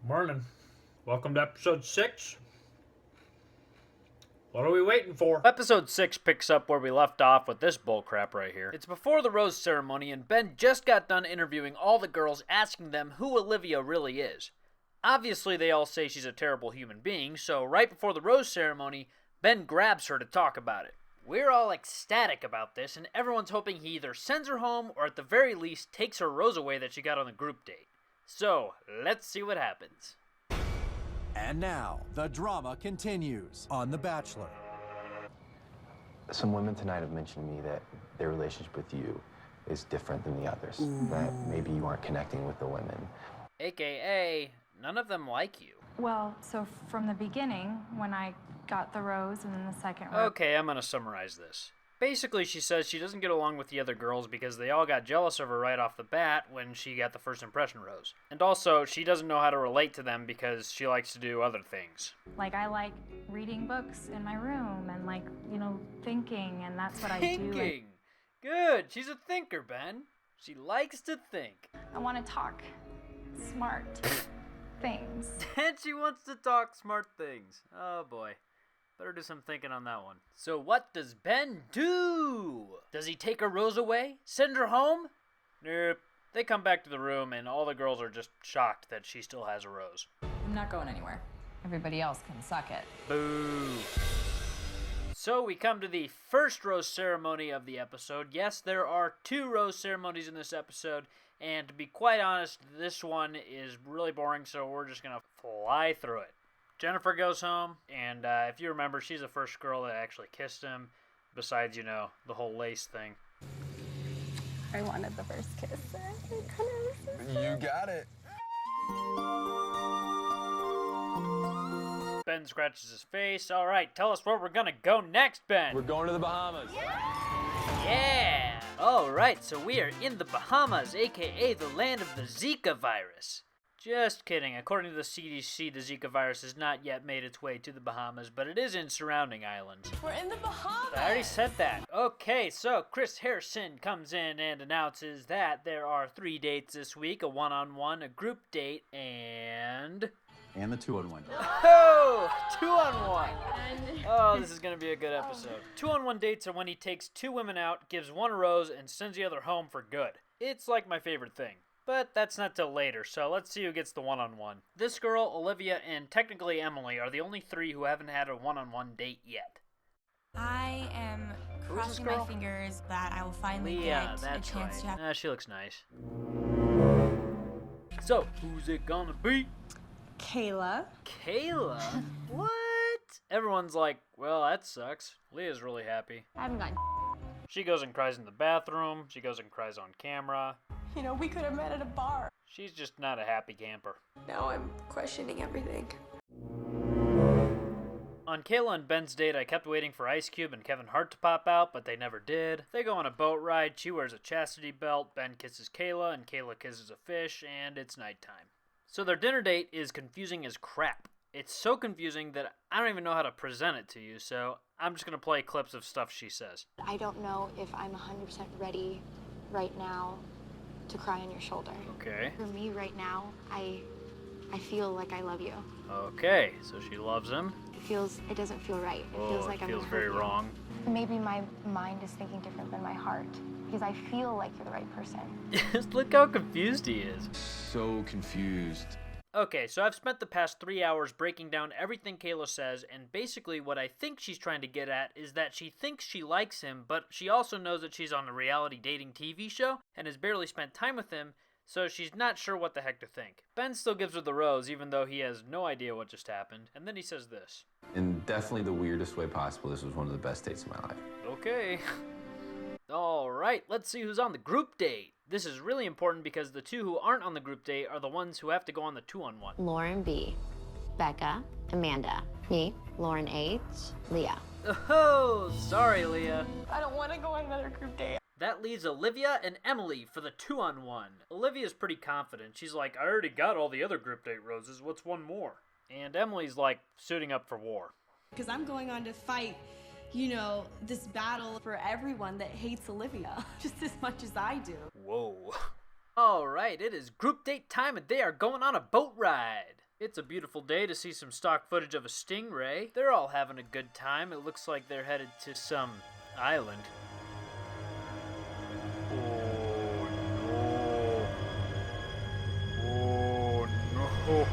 Morning. Welcome to episode 6. What are we waiting for? Episode 6 picks up where we left off with this bullcrap right here. It's before the rose ceremony, and Ben just got done interviewing all the girls, asking them who Olivia really is. Obviously, they all say she's a terrible human being, so right before the rose ceremony, Ben grabs her to talk about it. We're all ecstatic about this, and everyone's hoping he either sends her home or at the very least takes her rose away that she got on the group date. So, let's see what happens. And now, the drama continues on The Bachelor. Some women tonight have mentioned to me that their relationship with you is different than the others. That maybe you aren't connecting with the women. AKA, none of them like you. Well, so from the beginning, when I got the rose and then the second rose... Okay, I'm gonna summarize this. Basically, she says she doesn't get along with the other girls because they all got jealous of her right off the bat when she got the first impression rose. And also, she doesn't know how to relate to them because she likes to do other things. Like, I like reading books in my room and, like, thinking, and that's what I do. Thinking! Good! She's a thinker, Ben. She likes to think. I want to talk smart things. And she wants to talk smart things. Oh, boy. Better do some thinking on that one. So what does Ben do? Does he take her rose away? Send her home? Nope. They come back to the room and all the girls are just shocked that she still has a rose. I'm not going anywhere. Everybody else can suck it. Boo. So we come to the first rose ceremony of the episode. Yes, there are 2 rose ceremonies in this episode, and to be quite honest, this one is really boring, so we're just gonna fly through it. Jennifer goes home, and if you remember, she's the first girl that actually kissed him, besides, the whole lace thing. I wanted the first kiss. You got it. Ben scratches his face. All right, tell us where we're gonna go next, Ben. We're going to the Bahamas. Yeah! All right, so we are in the Bahamas, aka the land of the Zika virus. Just kidding. According to the CDC, the Zika virus has not yet made its way to the Bahamas, but it is in surrounding islands. We're in the Bahamas! I already said that. Okay, so Chris Harrison comes in and announces that there are 3 dates this week, a one-on-one, a group date, and And the 2-on-1. Oh! 2-on-1! Oh, this is going to be a good episode. 2-on-1 dates are when he takes 2 women out, gives one a rose, and sends the other home for good. It's like my favorite thing. But that's not till later, so let's see who gets the one-on-one. This girl, Olivia, and technically Emily are the only 3 who haven't had a one-on-one date yet. I am crossing my fingers that I will finally Leah, get a that's chance right. to have... She looks nice. So, who's it gonna be? Cayla. Cayla? What? Everyone's like, well, that sucks. Leah's really happy. I haven't gotten... She goes and cries in the bathroom. She goes and cries on camera. we could have met at a bar. She's just not a happy camper. Now I'm questioning everything. On Cayla and Ben's date, I kept waiting for Ice Cube and Kevin Hart to pop out, but they never did. They go on a boat ride. She wears a chastity belt. Ben kisses Cayla, and Cayla kisses a fish, and it's nighttime. So their dinner date is confusing as crap. It's so confusing that I don't even know how to present it to you, so I'm just going to play clips of stuff she says. I don't know if I'm 100% ready right now to cry on your shoulder. Okay. For me right now, I feel like I love you. Okay, so she loves him. It doesn't feel right. It feels like it I'm feels gonna very hurt you. wrong. Maybe my mind is thinking different than my heart because I feel like you're the right person. Just look how confused he is. So confused. Okay, so I've spent the past 3 hours breaking down everything Cayla says, and basically what I think she's trying to get at is that she thinks she likes him, but she also knows that she's on a reality dating TV show and has barely spent time with him, so she's not sure what the heck to think. Ben still gives her the rose, even though he has no idea what just happened, and then he says this. In definitely the weirdest way possible, this was one of the best dates of my life. Okay. Alright, let's see who's on the group date. This is really important because the 2 who aren't on the group date are the ones who have to go on the 2-on-1. Lauren B, Becca, Amanda, me, Lauren H, Leah. Oh, sorry, Leah. I don't want to go on another group date. That leaves Olivia and Emily for the 2-on-1. Olivia's pretty confident. She's like, I already got all the other group date roses. What's one more? And Emily's like, suiting up for war. Because I'm going on to fight, this battle for everyone that hates Olivia just as much as I do. Whoa. Alright, it is group date time and they are going on a boat ride. It's a beautiful day to see some stock footage of a stingray. They're all having a good time. It looks like they're headed to some island. Oh no.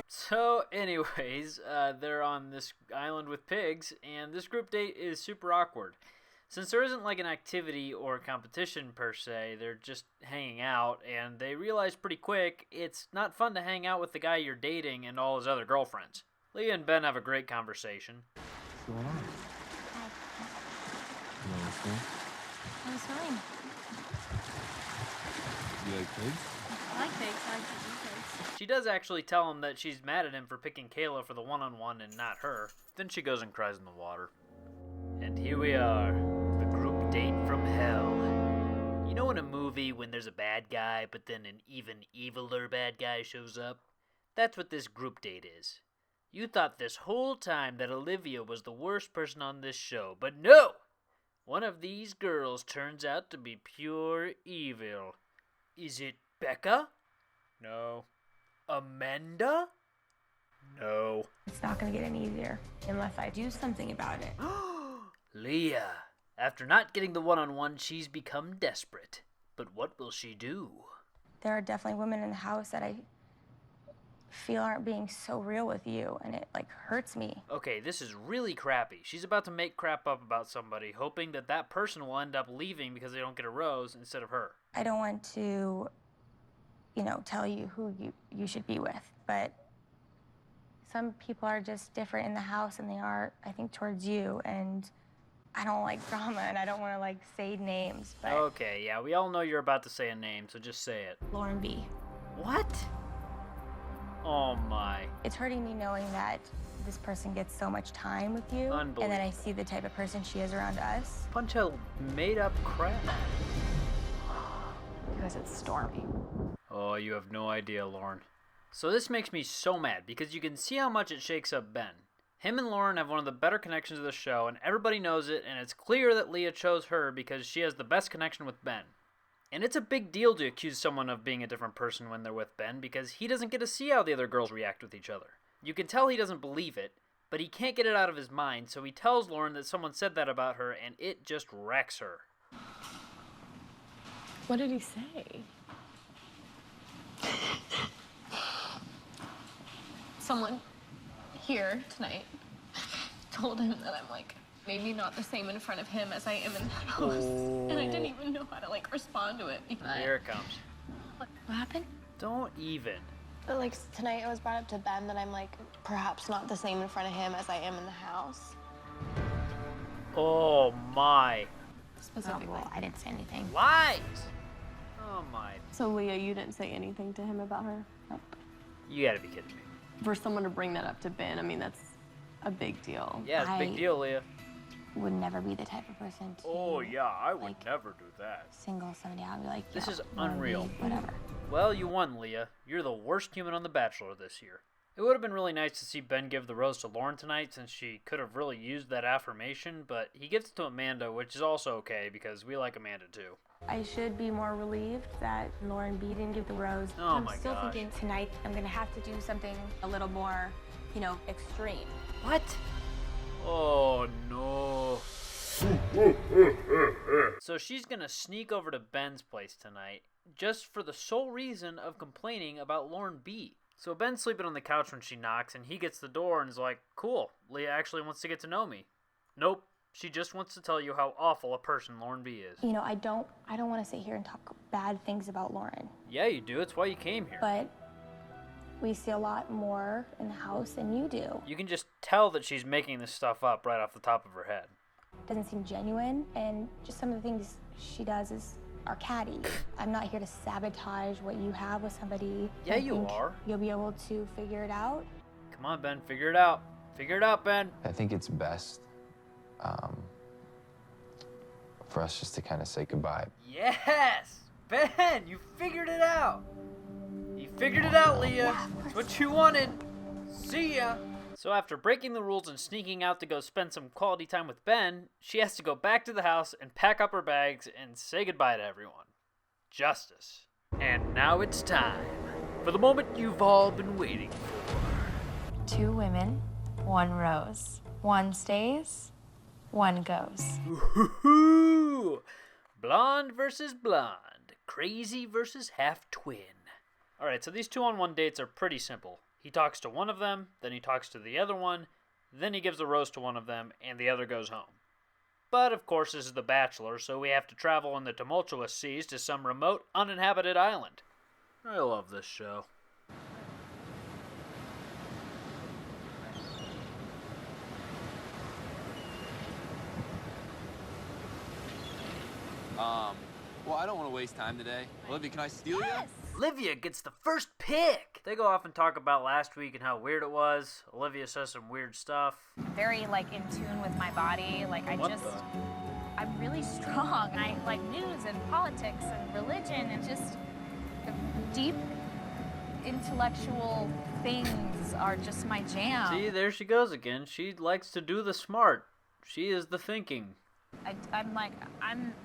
So, anyways, they're on this island with pigs, and this group date is super awkward. Since there isn't like an activity or a competition per se, they're just hanging out, and they realize pretty quick it's not fun to hang out with the guy you're dating and all his other girlfriends. Leah and Ben have a great conversation. What's going on? You want to swim? I'm swimming. You like pigs? I like pigs. I like to eat pigs. She does actually tell him that she's mad at him for picking Cayla for the one-on-one and not her. Then she goes and cries in the water. And here we are, the group date from hell. You know in a movie when there's a bad guy, but then an even eviler bad guy shows up? That's what this group date is. You thought this whole time that Olivia was the worst person on this show, but no! One of these girls turns out to be pure evil. Is it Becca? No. Amanda? No. It's not going to get any easier unless I do something about it. Leah. After not getting the one-on-one, she's become desperate. But what will she do? There are definitely women in the house that I feel aren't being so real with you, and it like hurts me. Okay, this is really crappy. She's about to make crap up about somebody, hoping that that person will end up leaving because they don't get a rose instead of her. I don't want to, tell you who you should be with, but some people are just different in the house than they are, I think, towards you, and I don't like drama, and I don't want to, say names, but... Okay, yeah, we all know you're about to say a name, so just say it. Lauren B. What? Oh my. It's hurting me knowing that this person gets so much time with you, and then I see the type of person she is around us. Bunch of made-up crap. Because it's stormy. Oh, you have no idea, Lauren. So this makes me so mad, because you can see how much it shakes up Ben. Him and Lauren have one of the better connections of the show, and everybody knows it, and it's clear that Leah chose her because she has the best connection with Ben. And it's a big deal to accuse someone of being a different person when they're with Ben, because he doesn't get to see how the other girls react with each other. You can tell he doesn't believe it, but he can't get it out of his mind, so he tells Lauren that someone said that about her, and it just wrecks her. What did he say? Someone here tonight told him that I'm maybe not the same in front of him as I am in that house. Oh. And I didn't even know how to respond to it. Here it comes. What happened? Don't even. Tonight it was brought up to Ben that I'm perhaps not the same in front of him as I am in the house. Oh my. Specifically. Oh, well, I didn't say anything. Lies! Oh my. So Leah, you didn't say anything to him about her? Nope. You gotta be kidding me. For someone to bring that up to Ben, that's a big deal. Yeah, it's a big deal, Leah. Would never be the type of person to... Oh yeah, I would never do that. Single somebody out and be like, this is unreal. Whatever. Well, you won, Leah. You're the worst human on The Bachelor this year. It would have been really nice to see Ben give the rose to Lauren tonight, since she could have really used that affirmation, but he gives it to Amanda, which is also okay, because we like Amanda too. I should be more relieved that Lauren B didn't give the rose. Oh I'm my still gosh. thinking tonight I'm gonna have to do something a little more, extreme. What? Oh no. So she's gonna sneak over to Ben's place tonight, just for the sole reason of complaining about Lauren B. So Ben's sleeping on the couch when she knocks, and he gets the door and is like, cool, Leah actually wants to get to know me. Nope, she just wants to tell you how awful a person Lauren B is. I don't want to sit here and talk bad things about Lauren. Yeah, you do. It's why you came here. But we see a lot more in the house than you do. You can just tell that she's making this stuff up right off the top of her head. Doesn't seem genuine, and just some of the things she does are catty. I'm not here to sabotage what you have with somebody. Yeah, you are. You'll be able to figure it out. Come on, Ben, figure it out. Figure it out, Ben. I think it's best for us just to kind of say goodbye. Yes! Ben, you figured it out! You figured it out, Leah. It's what you wanted. See ya! So after breaking the rules and sneaking out to go spend some quality time with Ben, she has to go back to the house and pack up her bags and say goodbye to everyone. Justice. And now it's time for the moment you've all been waiting for. 2 women, 1 rose. 1 stays, 1 goes. Ooh, blonde versus blonde. Crazy versus half-twin. Alright, so these 2-on-1 dates are pretty simple. He talks to one of them, then he talks to the other one, then he gives the rose to one of them, and the other goes home. But, of course, this is The Bachelor, so we have to travel in the tumultuous seas to some remote, uninhabited island. I love this show. Well, I don't want to waste time today. Olivia, can I steal you? Olivia gets the first pick! They go off and talk about last week and how weird it was. Olivia says some weird stuff. Very, like, in tune with my body. Like, I'm really strong. I like news and politics and religion and just deep intellectual things are just my jam. See, there she goes again. She likes to do the smart. She is the thinking.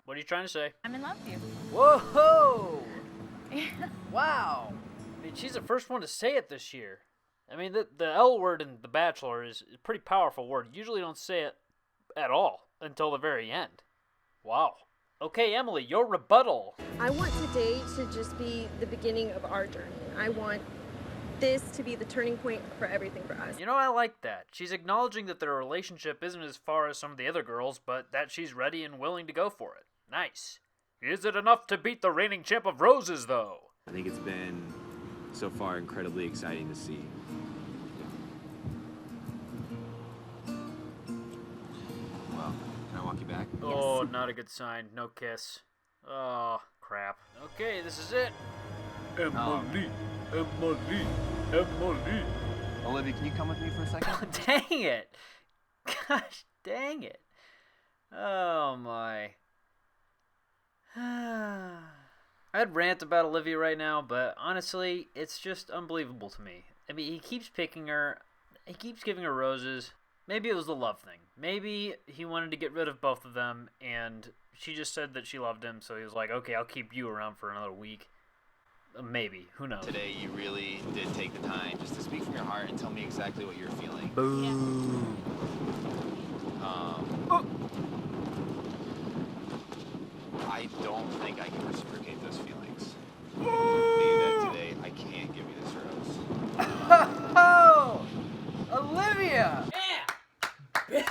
What are you trying to say? I'm in love with you. Whoa! Wow! I mean, she's the first one to say it this year. I mean, the L word in The Bachelor is a pretty powerful word. You usually don't say it at all until the very end. Wow. Okay, Emily, your rebuttal. I want today to just be the beginning of our journey. I want this to be the turning point for everything for us. You know, I like that. She's acknowledging that their relationship isn't as far as some of the other girls, but that she's ready and willing to go for it. Nice. Is it enough to beat the reigning champ of roses, though? I think it's been, so far, incredibly exciting to see. Well, can I walk you back? Oh, not a good sign. No kiss. Oh, crap. Okay, this is it. Emily. Olivia, can you come with me for a second? Dang it. Gosh, dang it. Oh, my. I'd rant about Olivia right now, but honestly, it's just unbelievable to me. I mean, he keeps picking her. He keeps giving her roses. Maybe it was the love thing. Maybe he wanted to get rid of both of them, and she just said that she loved him, so he was like, okay, I'll keep you around for another week. Maybe. Who knows? Today, you really did take the time just to speak from your heart and tell me exactly what you're feeling. Boo. I don't think I can reciprocate those feelings. That today, I can't give you this rose. Oh! Olivia! Yeah!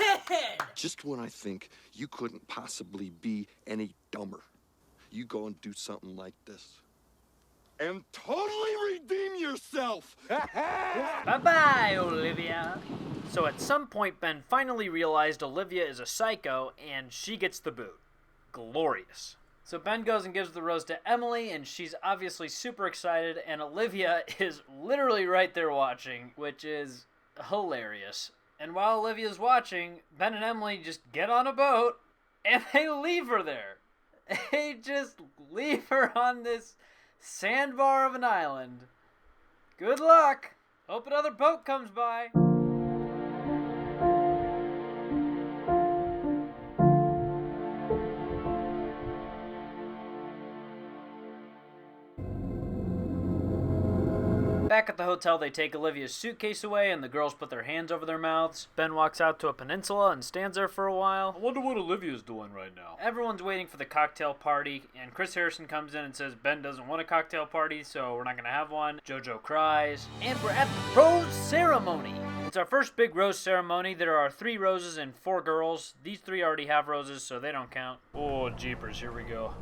Just when I think you couldn't possibly be any dumber, you go and do something like this. And totally redeem yourself! Bye-bye, Olivia! So at some point, Ben finally realized Olivia is a psycho, and she gets the boot. Glorious. So Ben goes and gives the rose to Emily, and she's obviously super excited, and Olivia is literally right there watching, which is hilarious. And while Olivia's watching, Ben and Emily just get on a boat, and they leave her there. They just leave her on this sandbar of an island. Good luck. Hope another boat comes by. Back at the hotel, they take Olivia's suitcase away, and the girls put their hands over their mouths. Ben walks out to a peninsula and stands there for a while. I wonder what Olivia's doing right now. Everyone's waiting for the cocktail party, and Chris Harrison comes in and says Ben doesn't want a cocktail party, so we're not going to have one. JoJo cries. And we're at the rose ceremony. It's our first big rose ceremony. There are 3 roses and 4 girls. These 3 already have roses, so they don't count. Oh, jeepers, here we go.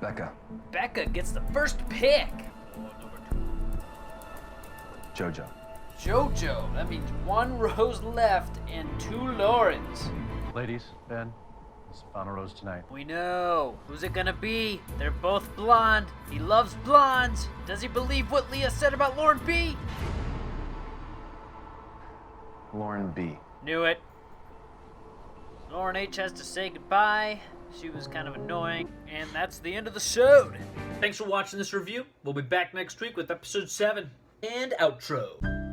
Becca gets the first pick. JoJo. JoJo. That means 1 rose left and 2 Laurens. Ladies, Ben, it's the final rose tonight. We know. Who's it gonna be? They're both blonde. He loves blondes. Does he believe what Leah said about Lauren B? Lauren B. Knew it. Lauren H. has to say goodbye. She was kind of annoying. And that's the end of the show. Thanks for watching this review. We'll be back next week with episode 7 and outro.